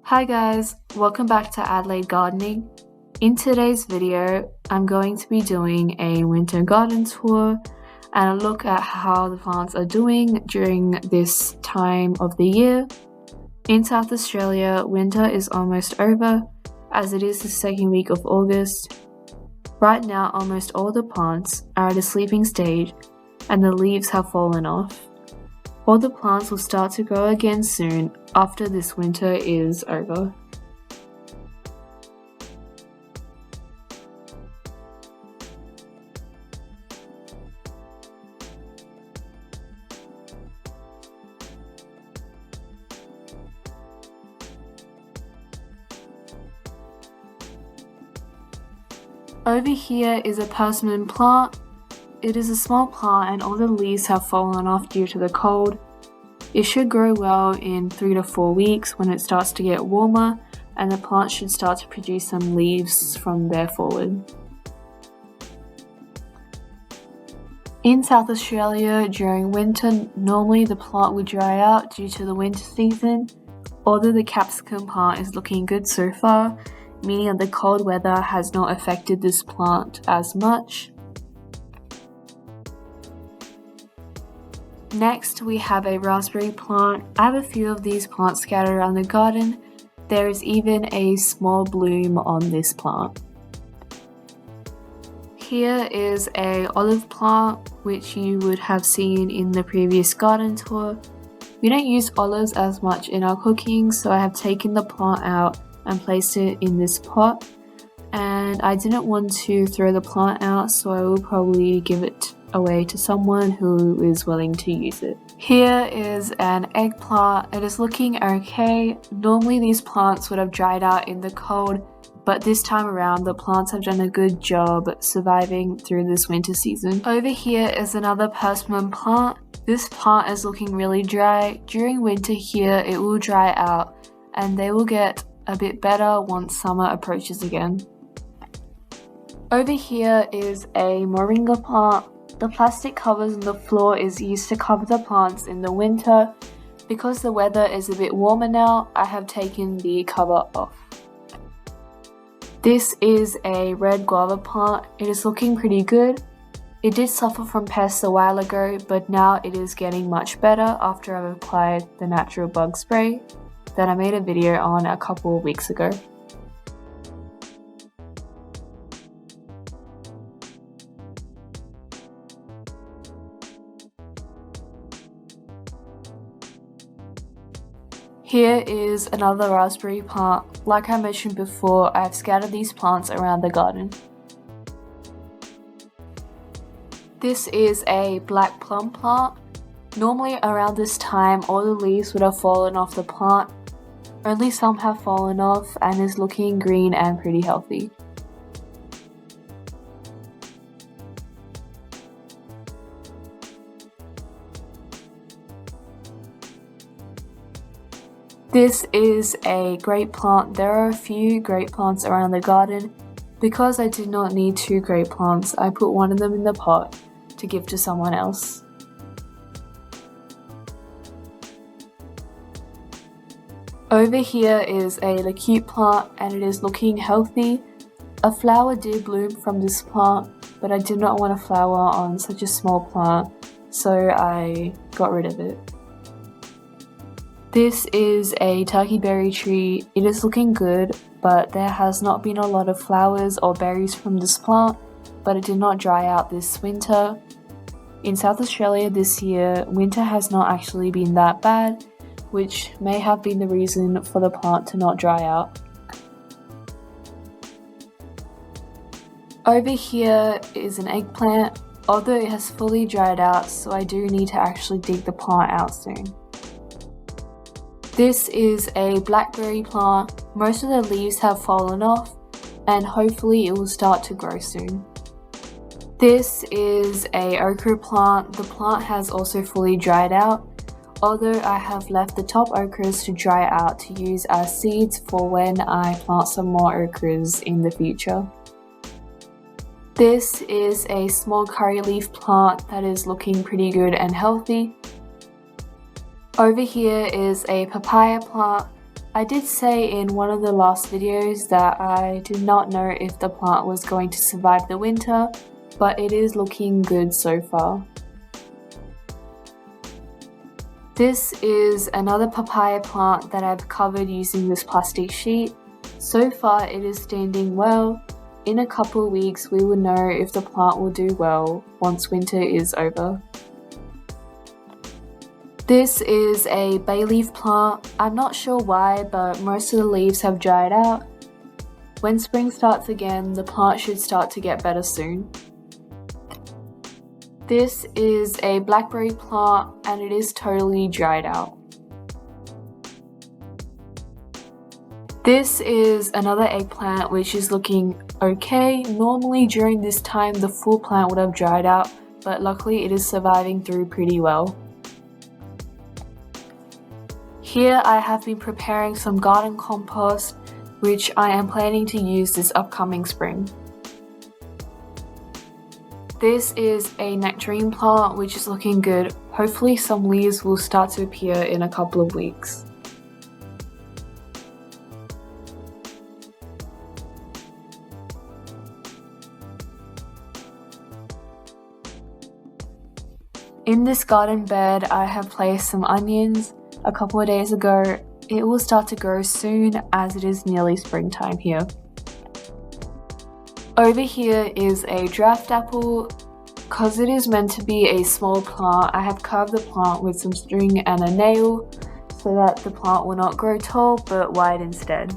Hi guys, welcome back to Adelaide Gardening. In today's video, I'm going to be doing a winter garden tour and a look at how the plants are doing during this time of the year. In South Australia, winter is almost over as it is the second week of August. Right now, almost all the plants are at a sleeping stage and the leaves have fallen off. All the plants will start to grow again soon after this winter is over. Over here is a persimmon plant. It is a small plant and all the leaves have fallen off due to the cold. It should grow well in 3 to 4 weeks when it starts to get warmer, and the plant should start to produce some leaves from there forward. In South Australia during winter, normally the plant would dry out due to the winter season, although the capsicum plant is looking good so far, meaning that the cold weather has not affected this plant as much. Next, we have a raspberry plant. I have a few of these plants scattered around the garden. There is even a small bloom on this plant. Here is a olive plant, which you would have seen in the previous garden tour. We don't use olives as much in our cooking, so I have taken the plant out and placed it in this pot. And I didn't want to throw the plant out, so I will probably give it away to someone who is willing to use it. Here is an eggplant. It is looking okay. Normally these plants would have dried out in the cold, but this time around the plants have done a good job surviving through this winter season. Over here is another persimmon plant. This plant is looking really dry. During winter here it will dry out and they will get a bit better once summer approaches again. Over here is a moringa plant. The plastic covers on the floor is used to cover the plants in the winter. Because the weather is a bit warmer now, I have taken the cover off. This is a red guava plant. It is looking pretty good. It did suffer from pests a while ago, but now it is getting much better after I've applied the natural bug spray that I made a video on a couple of weeks ago. Here is another raspberry plant. Like I mentioned before, I have scattered these plants around the garden. This is a black plum plant. Normally around this time, all the leaves would have fallen off the plant. Only some have fallen off and is looking green and pretty healthy. This is a grape plant. There are a few grape plants around the garden. Because I did not need 2 grape plants, I put one of them in the pot to give to someone else. Over here is a leucute plant and it is looking healthy. A flower did bloom from this plant, but I did not want a flower on such a small plant, so I got rid of it. This is a turkey berry tree. It is looking good, but there has not been a lot of flowers or berries from this plant, but it did not dry out this winter. In South Australia this year, winter has not actually been that bad, which may have been the reason for the plant to not dry out. Over here is an eggplant, although it has fully dried out, so I do need to actually dig the plant out soon. This is a blackberry plant. Most of the leaves have fallen off and hopefully it will start to grow soon. This is a okra plant. The plant has also fully dried out, although I have left the top okras to dry out to use as seeds for when I plant some more okras in the future. This is a small curry leaf plant that is looking pretty good and healthy. Over here is a papaya plant. I did say in one of the last videos that I did not know if the plant was going to survive the winter, but it is looking good so far. This is another papaya plant that I've covered using this plastic sheet. So far it is standing well. In a couple of weeks we will know if the plant will do well once winter is over. This is a bay leaf plant. I'm not sure why, but most of the leaves have dried out. When spring starts again, the plant should start to get better soon. This is a blackberry plant and it is totally dried out. This is another eggplant which is looking okay. Normally during this time the full plant would have dried out, but luckily it is surviving through pretty well. Here I have been preparing some garden compost, which I am planning to use this upcoming spring. This is a nectarine plant which is looking good. Hopefully some leaves will start to appear in a couple of weeks. In this garden bed I have placed some onions. A couple of days ago. It will start to grow soon as it is nearly springtime here. Over here is a draft apple. Because it is meant to be a small plant, I have carved the plant with some string and a nail so that the plant will not grow tall but wide instead.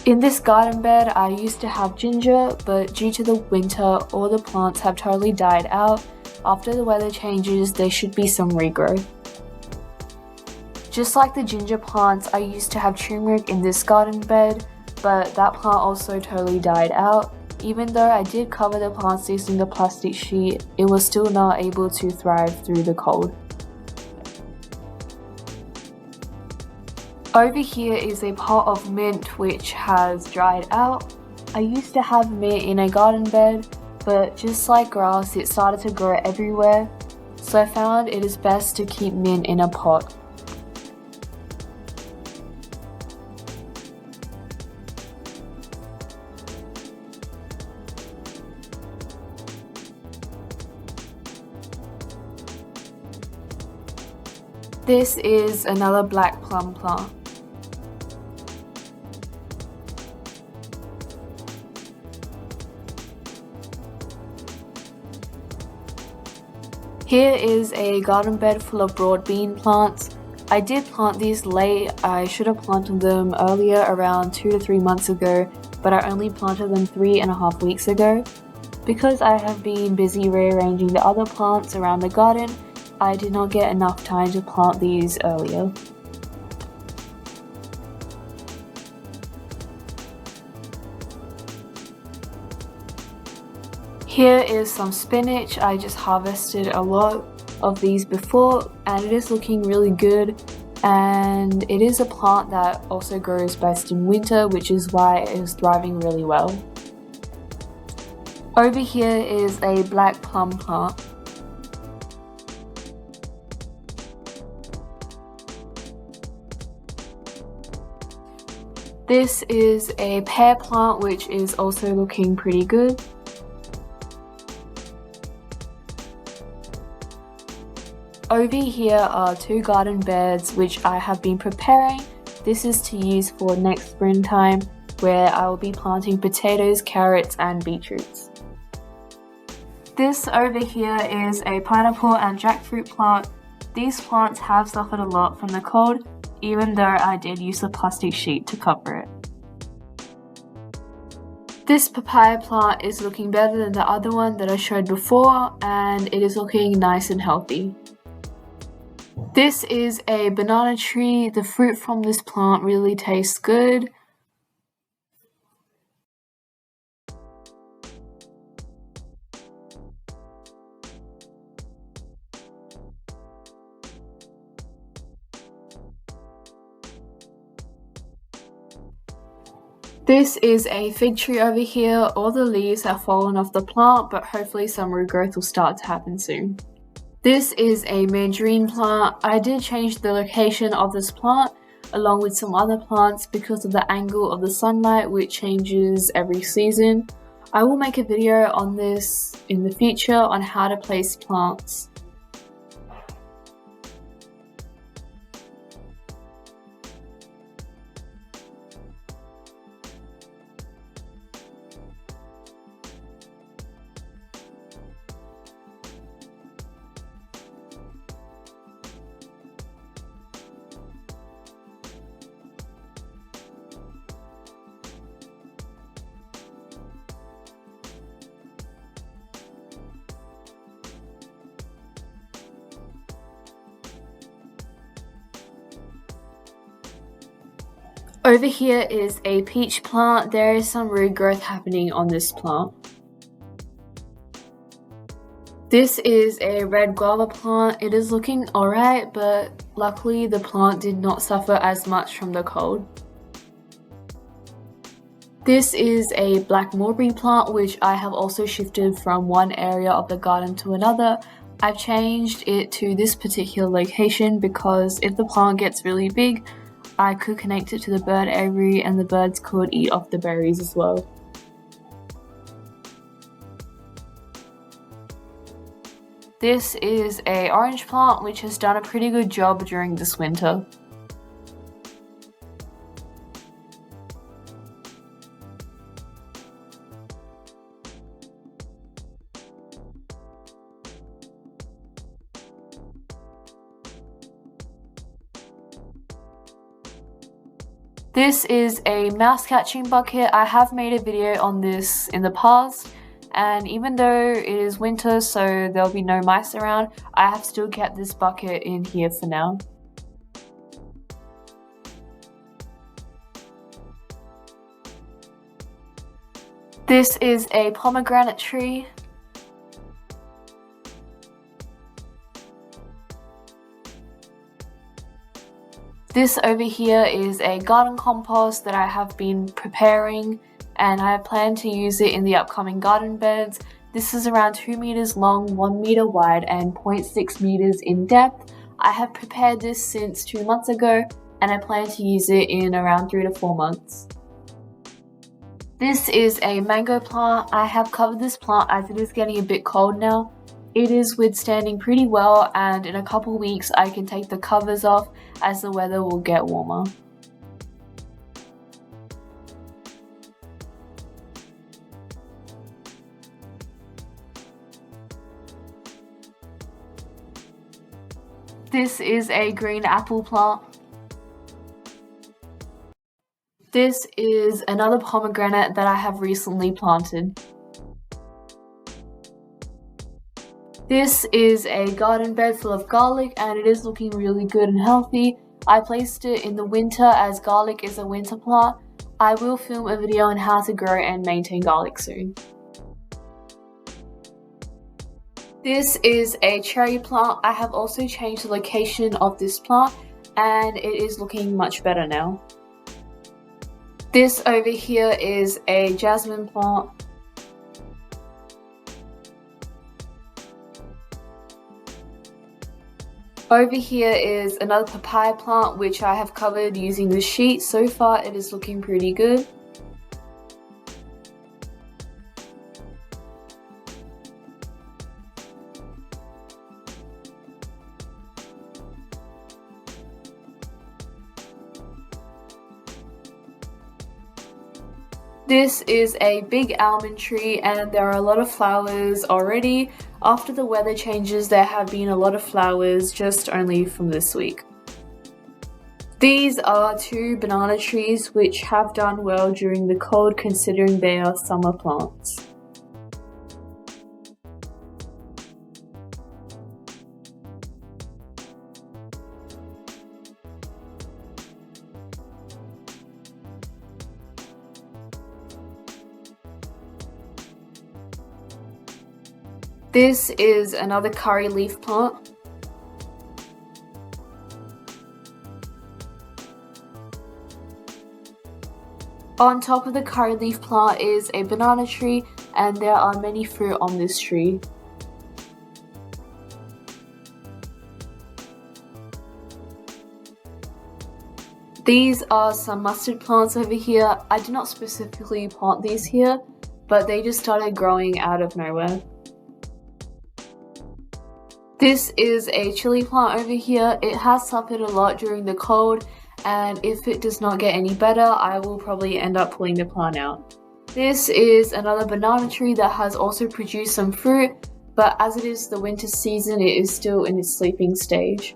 In this garden bed I used to have ginger, but due to the winter all the plants have totally died out. After the weather changes there should be some regrowth. Just like the ginger plants, I used to have turmeric in this garden bed, but that plant also totally died out. Even though I did cover the plants using the plastic sheet, it was still not able to thrive through the cold. Over here is a pot of mint which has dried out. I used to have mint in a garden bed, but just like grass it started to grow everywhere, so I found it is best to keep mint in a pot. This is another black plum plant. Here is a garden bed full of broad bean plants. I did plant these late. I should have planted them earlier, around 2 to 3 months ago, but I only planted them 3.5 weeks ago. Because I have been busy rearranging the other plants around the garden, I did not get enough time to plant these earlier. Here is some spinach. I just harvested a lot of these before and it is looking really good, and it is a plant that also grows best in winter, which is why it is thriving really well. Over here is a black plum plant. This is a pear plant which is also looking pretty good. Over here are 2 garden beds which I have been preparing. This is to use for next springtime, where I will be planting potatoes, carrots and beetroots. This over here is a pineapple and jackfruit plant. These plants have suffered a lot from the cold, even though I did use a plastic sheet to cover it. This papaya plant is looking better than the other one that I showed before, and it is looking nice and healthy. This is a banana tree. The fruit from this plant really tastes good. This is a fig tree over here. All the leaves have fallen off the plant, but hopefully some regrowth will start to happen soon. This is a mandarin plant. I did change the location of this plant along with some other plants because of the angle of the sunlight, which changes every season. I will make a video on this in the future on how to place plants. Over here is a peach plant. There is some regrowth happening on this plant. This is a red guava plant. It is looking alright, but luckily the plant did not suffer as much from the cold. This is a black mulberry plant, which I have also shifted from one area of the garden to another. I've changed it to this particular location because if the plant gets really big, I could connect it to the bird aviary and the birds could eat off the berries as well. This is a orange plant which has done a pretty good job during this winter. This is a mouse catching bucket. I have made a video on this in the past, and even though it is winter so there'll be no mice around, I have still kept this bucket in here for now. This is a pomegranate tree. This over here is a garden compost that I have been preparing, and I plan to use it in the upcoming garden beds. This is around 2 meters long, 1 meter wide, and 0.6 meters in depth. I have prepared this since 2 months ago, and I plan to use it in around 3 to 4 months. This is a mango plant. I have covered this plant as it is getting a bit cold now. It is withstanding pretty well, and in a couple weeks I can take the covers off as the weather will get warmer. This is a green apple plant. This is another pomegranate that I have recently planted. This is a garden bed full of garlic, and it is looking really good and healthy. I placed it in the winter as garlic is a winter plant. I will film a video on how to grow and maintain garlic soon. This is a cherry plant. I have also changed the location of this plant and it is looking much better now. This over here is a jasmine plant. Over here is another papaya plant which I have covered using this sheet. So far it is looking pretty good. This is a big almond tree and there are a lot of flowers already. After the weather changes, there have been a lot of flowers just only from this week. These are 2 banana trees which have done well during the cold considering they are summer plants. This is another curry leaf plant. On top of the curry leaf plant is a banana tree, and there are many fruit on this tree. These are some mustard plants over here. I did not specifically plant these here, but they just started growing out of nowhere. This is a chili plant over here. It has suffered a lot during the cold, and if it does not get any better, I will probably end up pulling the plant out. This is another banana tree that has also produced some fruit, but as it is the winter season, it is still in its sleeping stage.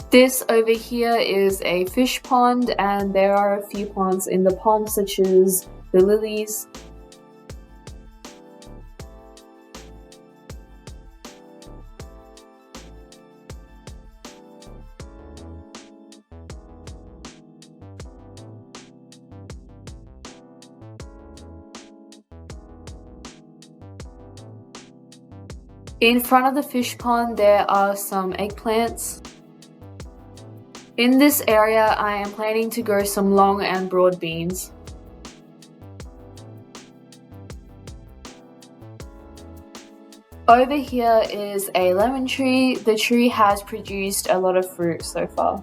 This over here is a fish pond, and there are a few plants in the pond such as the lilies. In front of the fish pond there are some eggplants. In this area, I am planning to grow some long and broad beans. Over here is a lemon tree. The tree has produced a lot of fruit so far.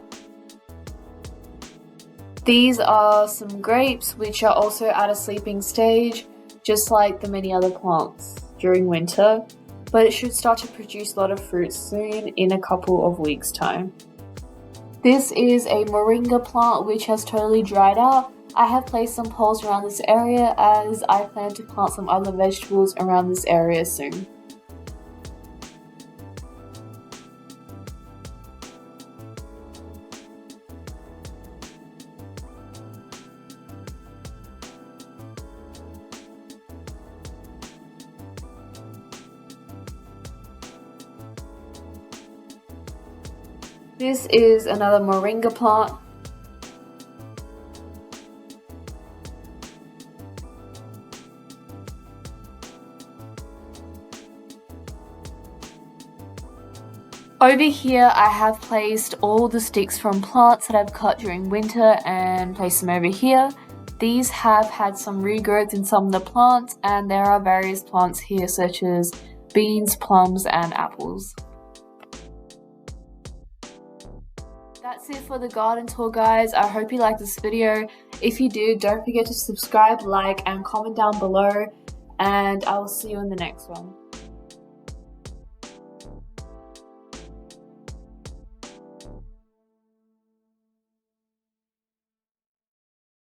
These are some grapes, which are also at a sleeping stage, just like the many other plants during winter, but it should start to produce a lot of fruit soon in a couple of weeks' time. This is a moringa plant which has totally dried out. I have placed some poles around this area as I plan to plant some other vegetables around this area soon. This is another moringa plant. Over here I have placed all the sticks from plants that I've cut during winter and placed them over here. These have had some regrowth in some of the plants, and there are various plants here such as beans, plums and apples. That's it for the garden tour, guys. I hope you liked this video. If you did, don't forget to subscribe, like and comment down below, and I will see you in the next one.